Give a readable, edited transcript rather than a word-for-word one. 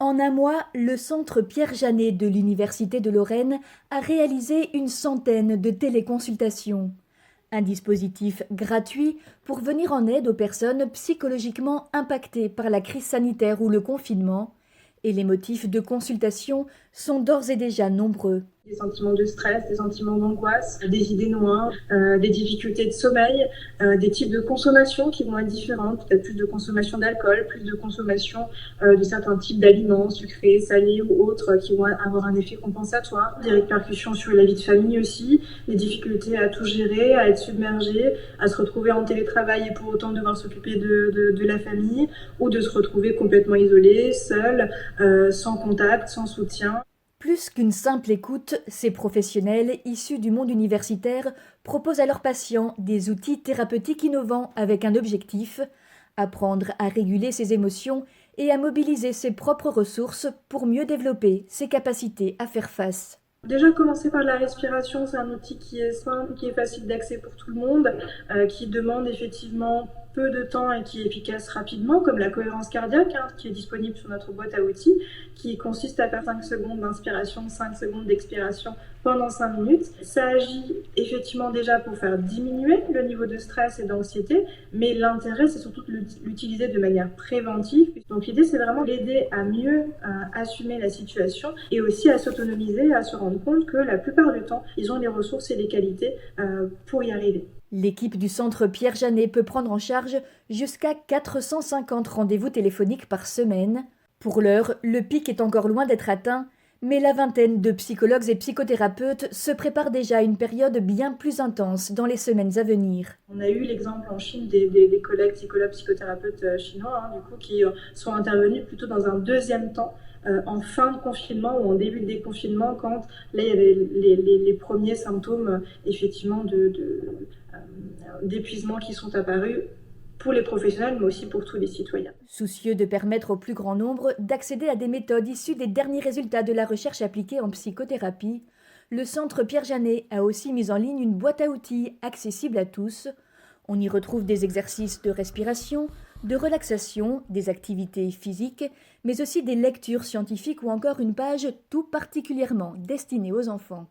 En un mois, le centre Pierre Janet de l'Université de Lorraine a réalisé une centaine de téléconsultations. Un dispositif gratuit pour venir en aide aux personnes psychologiquement impactées par la crise sanitaire ou le confinement. Et les motifs de consultation sont d'ores et déjà nombreux. Des sentiments de stress, des sentiments d'angoisse, des idées noires, des difficultés de sommeil, des types de consommation qui vont être différentes, peut-être plus de consommation d'alcool, plus de consommation de certains types d'aliments, sucrés, salés ou autres, qui vont avoir un effet compensatoire, des répercussions sur la vie de famille aussi, des difficultés à tout gérer, à être submergé, à se retrouver en télétravail et pour autant devoir s'occuper de la famille, ou de se retrouver complètement isolé, seul, sans contact, sans soutien. Plus qu'une simple écoute, ces professionnels issus du monde universitaire proposent à leurs patients des outils thérapeutiques innovants avec un objectif, apprendre à réguler ses émotions et à mobiliser ses propres ressources pour mieux développer ses capacités à faire face. Déjà, commencer par la respiration, c'est un outil qui est simple, qui est facile d'accès pour tout le monde, qui demande effectivement peu de temps et qui est efficace rapidement, comme la cohérence cardiaque, qui est disponible sur notre boîte à outils, qui consiste à faire 5 secondes d'inspiration, 5 secondes d'expiration pendant 5 minutes. Ça agit effectivement déjà pour faire diminuer le niveau de stress et d'anxiété, mais l'intérêt, c'est surtout de l'utiliser de manière préventive. Donc l'idée, c'est vraiment l'aider à mieux assumer la situation et aussi à s'autonomiser, à se rendre compte que la plupart du temps, ils ont les ressources et les qualités pour y arriver. L'équipe du centre Pierre Janet peut prendre en charge jusqu'à 450 rendez-vous téléphoniques par semaine. Pour l'heure, le pic est encore loin d'être atteint, mais la vingtaine de psychologues et psychothérapeutes se préparent déjà à une période bien plus intense dans les semaines à venir. On a eu l'exemple en Chine des collègues psychologues, psychothérapeutes chinois, du coup, qui sont intervenus plutôt dans un deuxième temps, en fin de confinement ou en début de déconfinement, quand là il y avait les premiers symptômes effectivement d'épuisement qui sont apparus pour les professionnels, mais aussi pour tous les citoyens. Soucieux de permettre au plus grand nombre d'accéder à des méthodes issues des derniers résultats de la recherche appliquée en psychothérapie, le centre Pierre Janet a aussi mis en ligne une boîte à outils accessible à tous. On y retrouve des exercices de respiration, de relaxation, des activités physiques, mais aussi des lectures scientifiques ou encore une page tout particulièrement destinée aux enfants.